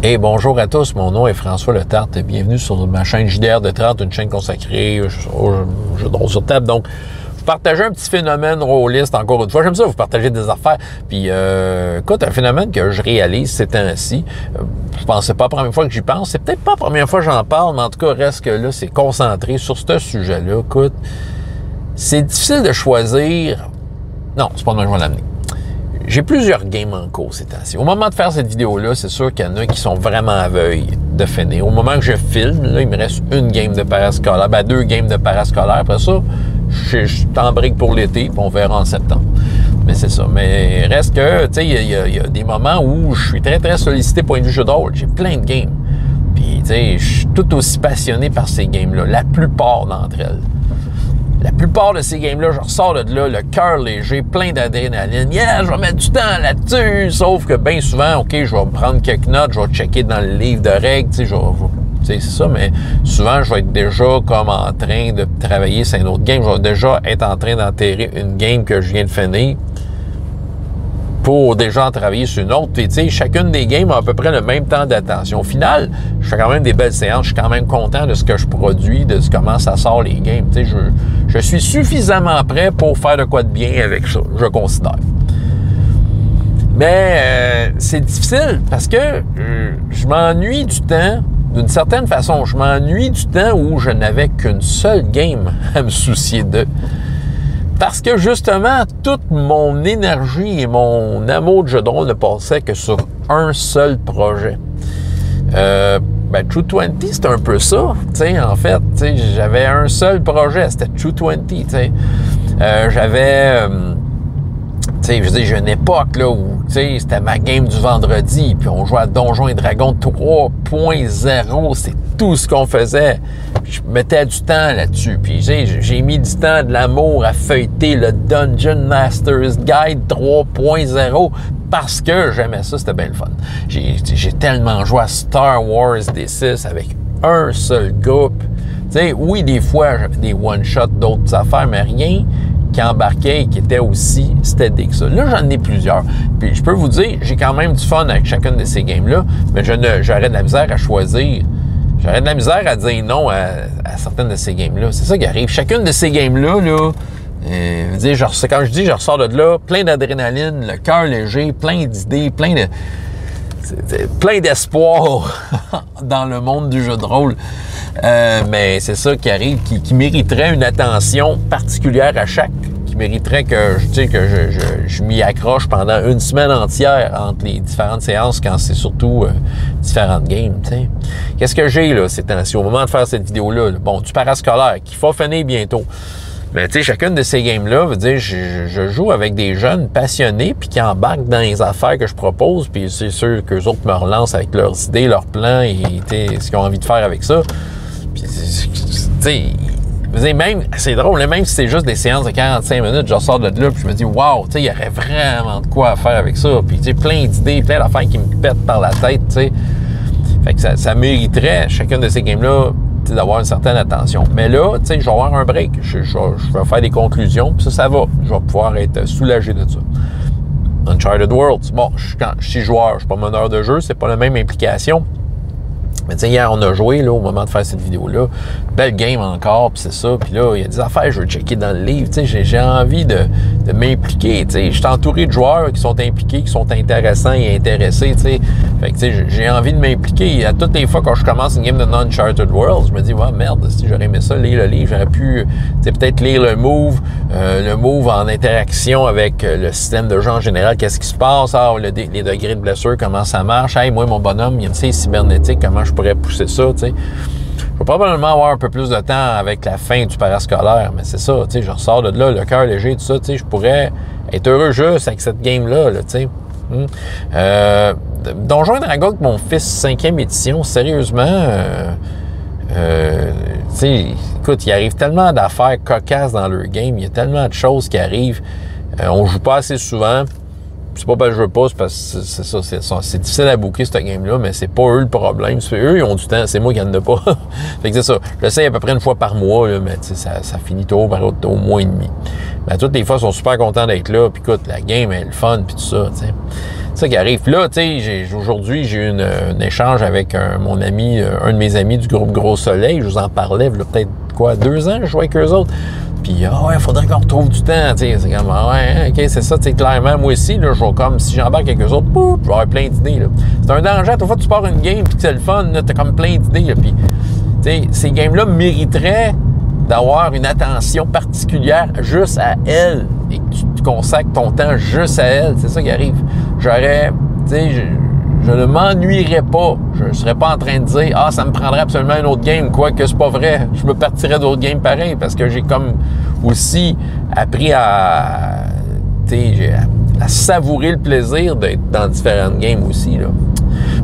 Et bonjour à tous, mon nom est François Letarte et bienvenue sur ma chaîne JDR de 30, une chaîne consacrée aux jeux de rôle sur table. Donc, vous partagez un petit phénomène rôliste, encore une fois. J'aime ça, vous partagez des affaires. Puis, écoute, un phénomène que je réalise ces temps-ci, je pensais pas la première fois que j'y pense, c'est peut-être pas la première fois que j'en parle, mais en tout cas, reste que là, c'est concentré sur ce sujet-là. Écoute, c'est difficile de choisir... Non, c'est pas de même que je vais l'amener. J'ai plusieurs games en cours ces temps-ci. Au moment de faire cette vidéo-là, c'est sûr qu'il y en a qui sont vraiment aveugles de finir. Au moment que je filme, là, il me reste une game de parascolaire, deux games de parascolaire. Après ça, je suis en brique pour l'été, puis on verra en septembre. Mais c'est ça. Mais reste que, tu sais, il y a des moments où je suis très, très sollicité point de vue jeu de rôle. J'ai plein de games. Puis, tu sais, je suis tout aussi passionné par ces games-là, la plupart d'entre elles. La plupart de ces games-là, je ressors de là, le cœur léger, plein d'adrénaline. Yeah, je vais mettre du temps là-dessus! Sauf que bien souvent, OK, je vais prendre quelques notes, je vais checker dans le livre de règles, tu sais, c'est ça, mais souvent, je vais être déjà comme en train de travailler sur un autre game. Je vais déjà être en train d'enterrer une game que je viens de finir pour déjà en travailler sur une autre. Puis, tu sais, chacune des games a à peu près le même temps d'attention. Au final, je fais quand même des belles séances. Je suis quand même content de ce que je produis, de comment ça sort les games. Tu sais, je suis suffisamment prêt pour faire de quoi de bien avec ça, je considère. Mais c'est difficile parce que je m'ennuie du temps, d'une certaine façon, je m'ennuie du temps où je n'avais qu'une seule game à me soucier de. Parce que justement, toute mon énergie et mon amour de jeu de rôle ne passait que sur un seul projet. True 20, c'était un peu ça, tu sais, en fait. J'avais un seul projet, c'était True 20, tu sais. J'avais... tu sais, je veux dire, j'ai une époque là où, tu sais, c'était ma game du vendredi, puis on jouait à Donjons et Dragons 3.0, c'est tout ce qu'on faisait. Je mettais du temps là-dessus, puis j'ai mis du temps, de l'amour à feuilleter le Dungeon Master's Guide 3.0 parce que j'aimais ça, c'était bien le fun. J'ai tellement joué à Star Wars D6 avec un seul groupe. Tu sais, oui, des fois, j'avais des one-shots, d'autres affaires, mais rien qui embarquait et qui était aussi steady que ça. Là, j'en ai plusieurs. Puis je peux vous dire, j'ai quand même du fun avec chacune de ces games-là, mais j'aurais de la misère à choisir. J'aurais de la misère à dire non à certaines de ces games-là. C'est ça qui arrive. Chacune de ces games-là, quand je dis je ressors de là, plein d'adrénaline, le cœur léger, plein d'idées, plein d'espoir dans le monde du jeu de rôle. Mais c'est ça qui arrive, qui mériterait une attention particulière à chaque, qui mériterait que je m'y accroche pendant une semaine entière entre les différentes séances quand c'est surtout différentes games, t'sais. Qu'est-ce que j'ai là ces temps-ci, au moment de faire cette vidéo-là? Bon, du parascolaire qui va finir bientôt. Mais tu sais, chacune de ces games-là, veut dire, je joue avec des jeunes passionnés puis qui embarquent dans les affaires que je propose, puis c'est sûr qu'eux autres me relancent avec leurs idées, leurs plans et ce qu'ils ont envie de faire avec ça. Puis, tu sais, même, c'est drôle, même si c'est juste des séances de 45 minutes, je ressors de là puis je me dis, wow, tu sais, il y aurait vraiment de quoi à faire avec ça. Puis, tu sais, plein d'idées, plein d'affaires qui me pètent par la tête, tu sais. Fait que ça mériterait, chacune de ces games-là, d'avoir une certaine attention. Mais là, tu sais, je vais avoir un break. Je vais faire des conclusions, puis ça va. Je vais pouvoir être soulagé de ça. Uncharted Worlds, bon, je suis joueur, je suis pas meneur de jeu, c'est pas la même implication. Mais tu sais, hier, on a joué, là, au moment de faire cette vidéo-là. Belle game encore, puis c'est ça. Puis là, il y a des affaires, je veux checker dans le livre. Tu sais, j'ai envie de m'impliquer, tu sais. Je suis entouré de joueurs qui sont impliqués, qui sont intéressants et intéressés, tu sais. Fait que, tu sais, j'ai envie de m'impliquer. À toutes les fois, quand je commence une game de Uncharted Worlds, je me dis, ouais, merde, si j'aurais aimé ça, lire le livre, j'aurais pu, tu sais, peut-être lire le move en interaction avec le système de jeu en général. Qu'est-ce qui se passe? Les degrés de blessure, comment ça marche? Hey, moi, mon bonhomme, il y a une cybernétique, comment je pourrais pousser ça, tu sais. Je vais probablement avoir un peu plus de temps avec la fin du parascolaire, mais c'est ça, tu sais, je ressors de là, le cœur léger, tout ça, tu sais, je pourrais être heureux juste avec cette game-là, là, tu sais. Donjons et Dragons avec mon fils 5e édition, sérieusement, tu sais, écoute, il arrive tellement d'affaires cocasses dans leur game, il y a tellement de choses qui arrivent, on joue pas assez souvent. C'est pas parce que je veux pas, c'est parce que c'est difficile à booker cette game-là, mais c'est pas eux le problème. C'est eux, ils ont du temps, c'est moi qui en ai pas. Fait que c'est ça. J'essaie à peu près une fois par mois, là, mais ça finit tôt, par au mois et demi. Mais toutes les fois, ils sont super contents d'être là, puis écoute, la game est le fun, puis tout ça, t'sais. ça qui arrive. Puis là, tu sais, aujourd'hui, j'ai eu un échange avec mon ami, un de mes amis du groupe Gros Soleil. Je vous en parlais, il y a peut-être, 2 ans, je jouais avec eux autres. Puis, ouais, il faudrait qu'on retrouve du temps, tu sais. C'est comme, ouais, OK, c'est ça, tu sais, clairement, moi aussi, là, je vais comme, si j'embarque avec eux autres, pouf, je vais avoir plein d'idées, là. C'est un danger, à toute fois que tu pars une game, puis que c'est le fun, là, t'as comme plein d'idées, là. Puis, tu sais, ces games-là mériteraient d'avoir une attention particulière juste à elle et que tu consacres ton temps juste à elle. C'est ça qui arrive. J'aurais, tu sais, je ne m'ennuierais pas. Je ne serais pas en train de dire « Ah, ça me prendrait absolument une autre game », quoique c'est pas vrai. Je me partirais d'autres games pareil parce que j'ai comme aussi appris à savourer le plaisir d'être dans différentes games aussi, là.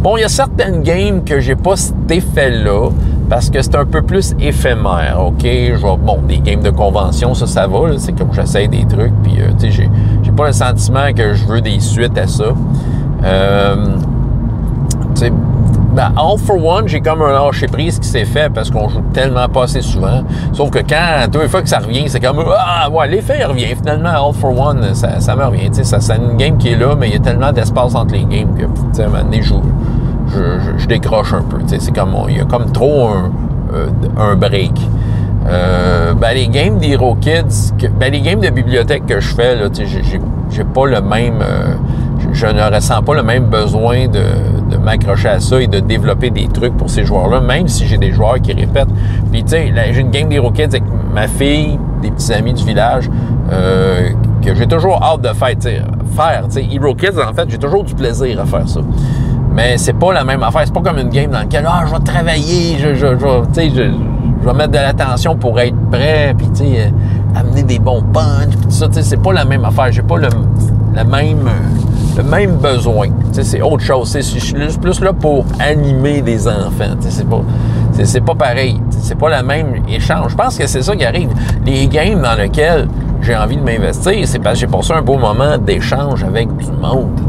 Bon, il y a certaines games que j'ai pas cet effet-là parce que c'est un peu plus éphémère, OK? Des games de convention, ça va, là, c'est comme j'essaie des trucs, puis, tu sais, j'ai pas le sentiment que je veux des suites à ça. Tu sais, All for One, j'ai comme un lâcher-prise qui s'est fait parce qu'on joue tellement pas assez souvent. Sauf que quand, toutes les fois que ça revient, c'est comme, ah, ouais, l'effet revient. Finalement, All for One, ça me revient. Tu sais, c'est une game qui est là, mais il y a tellement d'espace entre les games que, tu sais, à un moment donné, je décroche un peu. Tu sais, c'est comme, il y a comme trop un break. Les games d'Hero Kids, les games de bibliothèque que je fais, là, tu sais, j'ai pas le même... je ne ressens pas le même besoin de m'accrocher à ça et de développer des trucs pour ces joueurs-là, même si j'ai des joueurs qui répètent. Puis, tu sais, j'ai une game d'Hero Kids avec ma fille, des petits amis du village, que j'ai toujours hâte de faire. Tu sais, Hero Kids, en fait, j'ai toujours du plaisir à faire ça. Mais c'est pas la même affaire. C'est pas comme une game dans laquelle, je vais travailler, je vais mettre de l'attention pour être prêt, puis, tu sais, amener des bons punchs, puis tout ça. Tu sais, c'est pas la même affaire. J'ai pas le même besoin. Tu sais, c'est autre chose. Je suis plus là pour animer des enfants. Tu sais, c'est pas pareil. C'est pas le même échange. Je pense que c'est ça qui arrive. Les games dans lesquels j'ai envie de m'investir, c'est parce que j'ai passé un beau moment d'échange avec du monde.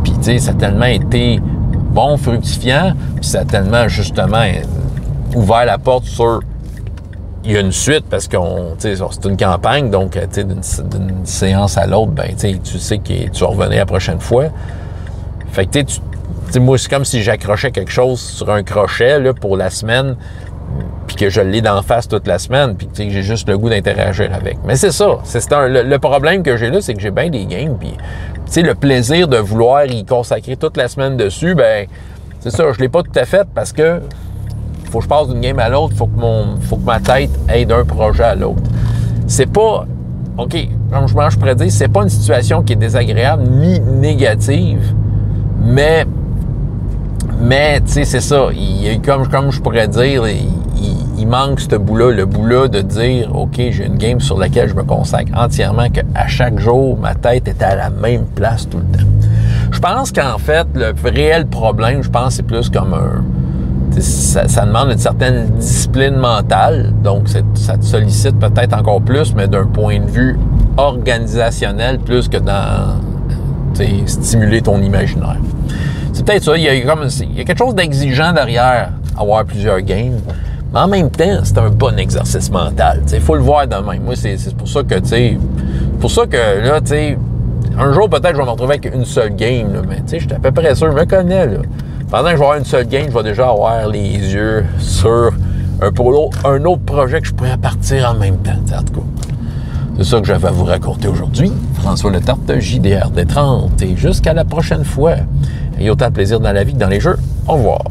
Puis, tu sais, ça a tellement été bon, fructifiant, puis ça a tellement, justement, ouvert la porte sur... Il y a une suite parce qu'on, tu sais, c'est une campagne, donc, tu sais, d'une séance à l'autre, ben, tu sais que tu vas revenir la prochaine fois. Fait que, tu sais, moi, c'est comme si j'accrochais quelque chose sur un crochet, là, pour la semaine, puis que je l'ai d'en face toute la semaine, puis tu sais, que j'ai juste le goût d'interagir avec. Mais c'est ça. Le problème que j'ai là, c'est que j'ai bien des games, puis, tu sais, le plaisir de vouloir y consacrer toute la semaine dessus, ben, c'est ça, je l'ai pas tout à fait parce que faut que je passe d'une game à l'autre, faut que ma tête aille d'un projet à l'autre. C'est pas, OK, comme je pourrais dire, c'est pas une situation qui est désagréable ni négative, mais tu sais, c'est ça, comme je pourrais dire, il manque ce bout-là, le bout-là de dire, OK, j'ai une game sur laquelle je me consacre entièrement, qu'à chaque jour, ma tête est à la même place tout le temps. Je pense qu'en fait, le réel problème, c'est plus comme ça demande une certaine discipline mentale, donc ça te sollicite peut-être encore plus, mais d'un point de vue organisationnel, plus que dans stimuler ton imaginaire. C'est peut-être ça, il y a quelque chose d'exigeant derrière avoir plusieurs games, mais en même temps, c'est un bon exercice mental. Il faut le voir de même. Moi, c'est pour ça que, là, un jour, peut-être, je vais me retrouver avec une seule game, là, mais je suis à peu près sûr, je me connais, là. Pendant que je vais avoir une seule game, je vais déjà avoir les yeux sur un autre projet que je pourrais partir en même temps. En tout cas, c'est ça que j'avais à vous raconter aujourd'hui. François Letarte, JDR des 30. Et jusqu'à la prochaine fois. Ayez autant de plaisir dans la vie que dans les jeux. Au revoir.